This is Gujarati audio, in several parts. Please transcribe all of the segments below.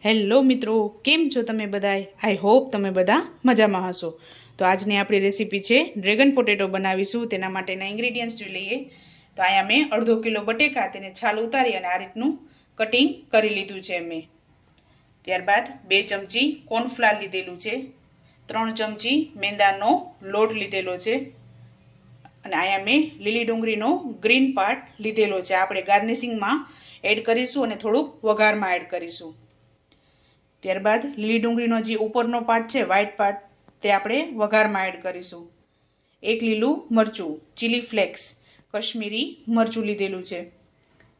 હેલો મિત્રો, કેમ છો તમે બધાય? આઈ હોપ તમે બધા મજામાં હશો. તો આજની આપણી રેસીપી છે ડ્રેગન પોટેટો બનાવીશું. તેના માટેના ઇન્ગ્રીડિયન્ટ્સ જોઈ લઈએ. તો અહીંયા મેં અડધો કિલો બટેકા તેને છાલ ઉતારી અને આ રીતનું કટિંગ કરી લીધું છે મેં. ત્યારબાદ 2 ચમચી કોર્નફ્લાવર લીધેલું છે, 3 ચમચી મેંદાનો લોટ લીધેલો છે અને અહીંયા મેં લીલી ડુંગળીનો ગ્રીન પાર્ટ લીધેલો છે. આપણે ગાર્નિશિંગમાં એડ કરીશું અને થોડુંક વઘારમાં એડ કરીશું. ત્યારબાદ લીલી ડુંગળીનો જે ઉપરનો પાર્ટ છે, વ્હાઈટ પાર્ટ, તે આપણે વઘારમાં એડ કરીશું. 1 લીલું મરચું, ચીલી ફ્લેક્સ, કશ્મીરી મરચું લીધેલું છે.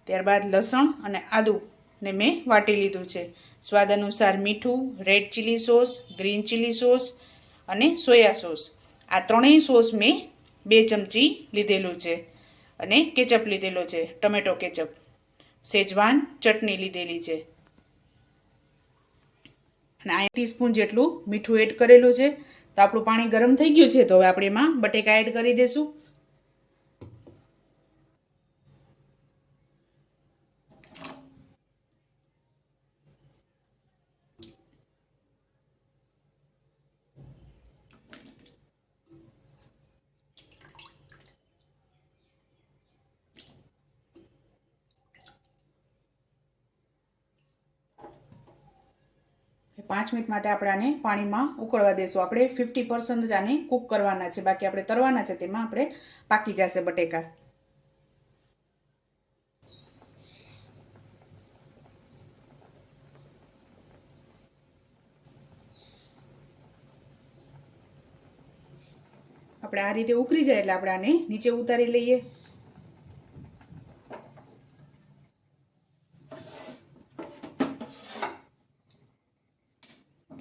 ત્યારબાદ લસણ અને આદુને મેં વાટી લીધું છે. સ્વાદ અનુસાર મીઠું, red chilli sauce, green chilli sauce અને સોયા સોસ. આ ત્રણેય સોસ મેં 2 ચમચી લીધેલું છે અને કેચઅપ લીધેલો છે, ટમેટો કેચઅપ. શેજવાન ચટણી લીધેલી છે અને આ 1 ટીસ્પૂન જેટલું મીઠું એડ કરેલું છે. તો આપણું પાણી ગરમ થઈ ગયું છે, તો હવે આપણે એમાં બટેકા એડ કરી દઈશું. પાંચ મિનિટ માટે આપણે આને પાણીમાં ઉકળવા દેશું. આપણે 50% જ આને કૂક કરવાના છે, બાકી આપણે તરવાના છે, તેમાં આપણે પાકી જશે બટેકા. આપણે આ રીતે ઉકળી જાય એટલે આપણે આને નીચે ઉતારી લઈએ.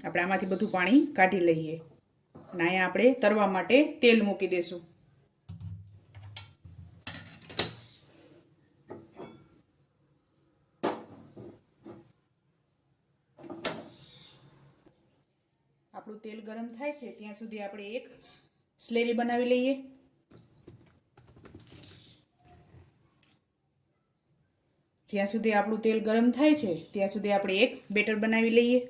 આપણે આમાંથી બધું પાણી કાઢી લઈએ અને અહીંયા આપણે તરવા માટે તેલ મૂકી દઈશું. આપણું તેલ ગરમ થાય છે ત્યાં સુધી આપણે એક સ્લેરી બનાવી લઈએ. જ્યાં સુધી આપણું તેલ ગરમ થાય છે ત્યાં સુધી આપણે એક બેટર બનાવી લઈએ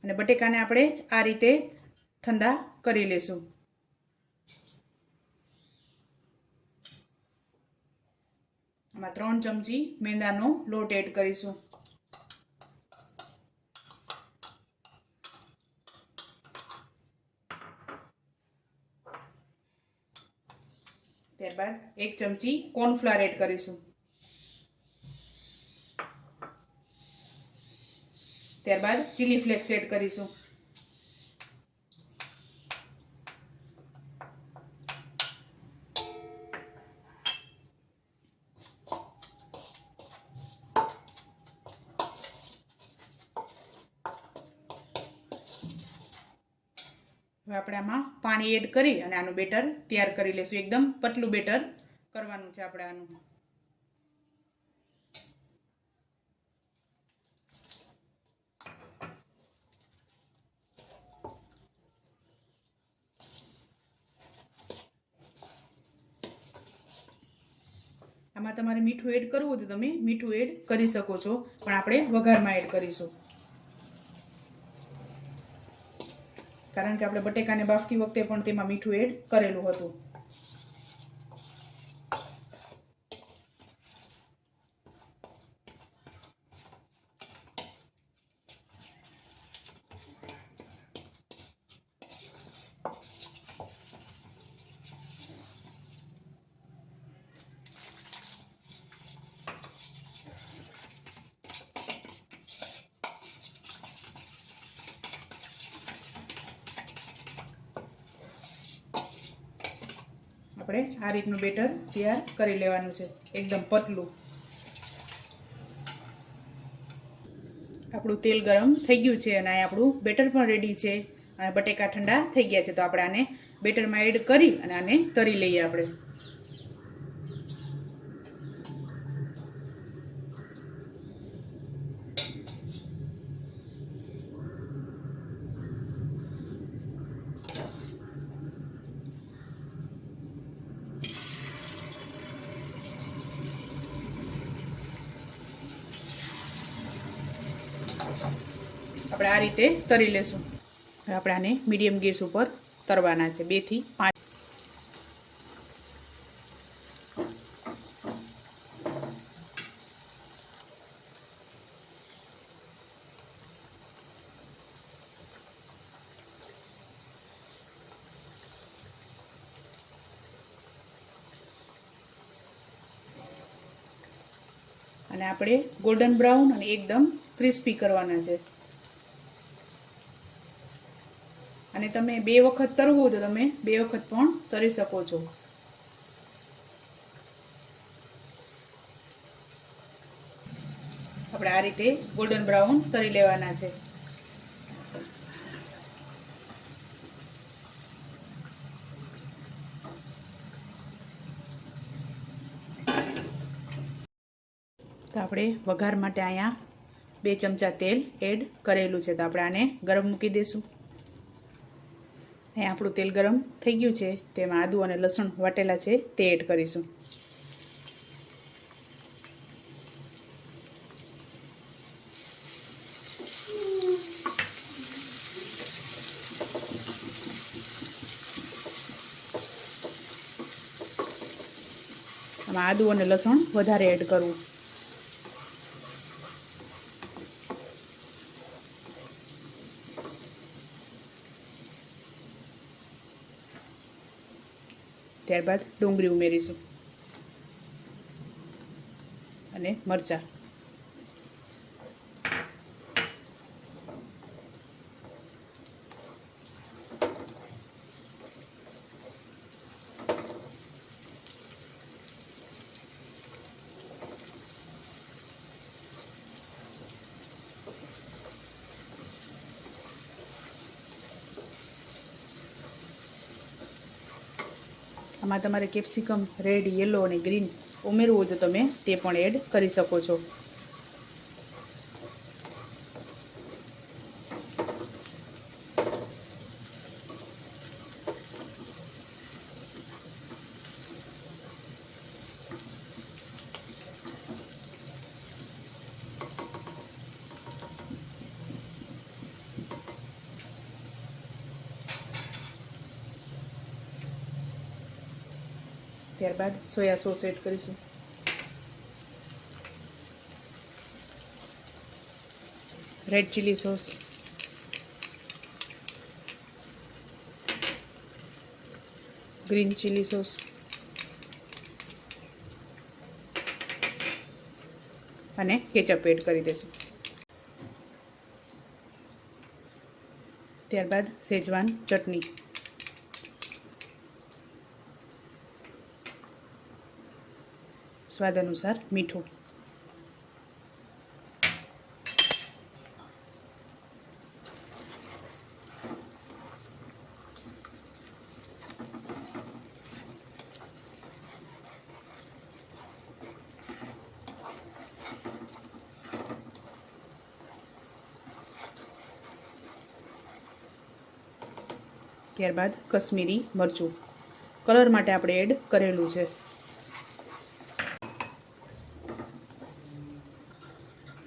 અને બટેકાને આપણે આ રીતે ઠંડા કરી લેશું. આમાં 3 ચમચી મેંદાનો લોટ એડ કરીશું. ત્યારબાદ 1 ચમચી કોર્નફ્લાવર એડ કરીશું. ત્યારબાદ ચીલી ફ્લેક્સ એડ કરીશું. હવે આપણે આમાં પાણી એડ કરી અને આનું બેટર તૈયાર કરી લઈશું. એકદમ પતલું બેટર કરવાનું છે આપણે આનું. આમાં તમારે મીઠું એડ કરવું હોય તો તમે મીઠું એડ કરી શકો છો, પણ આપણે વઘારમાં એડ કરીશું. કારણ કે આપણે બટેકાને બાફતી વખતે પણ તેમાં મીઠું એડ કરેલું હતું. આપણે આ રીતનું બેટર તૈયાર કરી લેવાનું છે, એકદમ પતલું. આપણું તેલ ગરમ થઈ ગયું છે અને આપણું બેટર પણ રેડી છે અને બટેકા ઠંડા થઈ ગયા છે. તો આપણે આને બેટરમાં એડ કરી અને આને તરી લઈએ આપણે. આપણે આ રીતે તરી લેશું. હવે આપણે આને મીડિયમ ગેસ ઉપર તરવાના છે 2 થી 5. અને આપણે ગોલ્ડન બ્રાઉન અને એકદમ ક્રિસ્પી કરવાના છે. અને તમે 2 વખત તરવું તો તમે 2 વખત પણ તરી શકો છો. આપણે આ રીતે ગોલ્ડન બ્રાઉન તરી લેવાના છે. તો આપણે વઘાર માટે અહીંયા 2 ચમચા તેલ એડ કરેલું છે. તો આપણે આને ગરમ મૂકી દઈશું. અહીંયા આપણું તેલ ગરમ થઈ ગયું છે. તેમાં આદુ અને લસણ વાટેલા છે તે એડ કરીશું. આમાં આદુ અને લસણ વધારે એડ કરવું. ત્યારબાદ ડુંગળી ઉમેરીશું અને મરચાં. આમાં તમારે કેપ્સિકમ રેડ, યલો અને ગ્રીન ઉમેરવું હોય તો તમે તે પણ એડ કરી શકો છો. ત્યારબાદ સોયા સોસ એડ કરીશું. Red chilli sauce, green chilli sauce અને કેચઅપ એડ કરી દઈશું. ત્યારબાદ સેજવાન ચટણી, સ્વાદ અનુસાર મીઠું. ત્યારબાદ કશ્મીરી મરચું કલર માટે આપણે એડ કરેલું છે.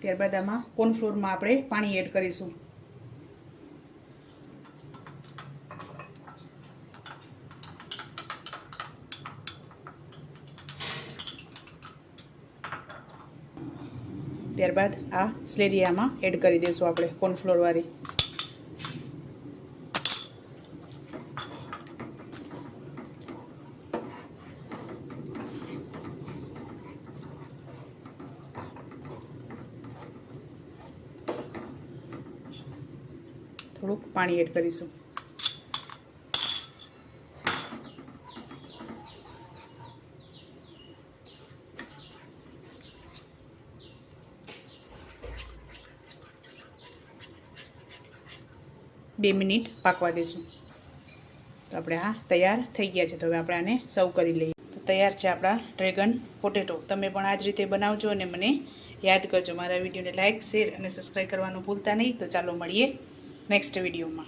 ત્યારબાદ આમાં કોર્નફ્લોરમાં આપણે પાણી એડ કરીશું. ત્યારબાદ આ સ્લેરી આમાં એડ કરી દઈશું આપણે કોર્નફ્લોર વાળી. થોડુંક પાણી એડ કરીશું. બે મિનિટ પાકવા દઈશું. તો આપણે આ તૈયાર થઈ ગયા છે. તો હવે આપણે આને સર્વ કરી લઈએ. તો તૈયાર છે આપણા ડ્રેગન પોટેટો. તમે પણ આ જ રીતે બનાવજો અને મને યાદ કરજો. મારા વિડીયોને લાઇક, શેર અને સબસ્ક્રાઈબ કરવાનું ભૂલતા નહીં. તો ચાલો મળીએ નેક્સ્ટ વિડીયોમાં.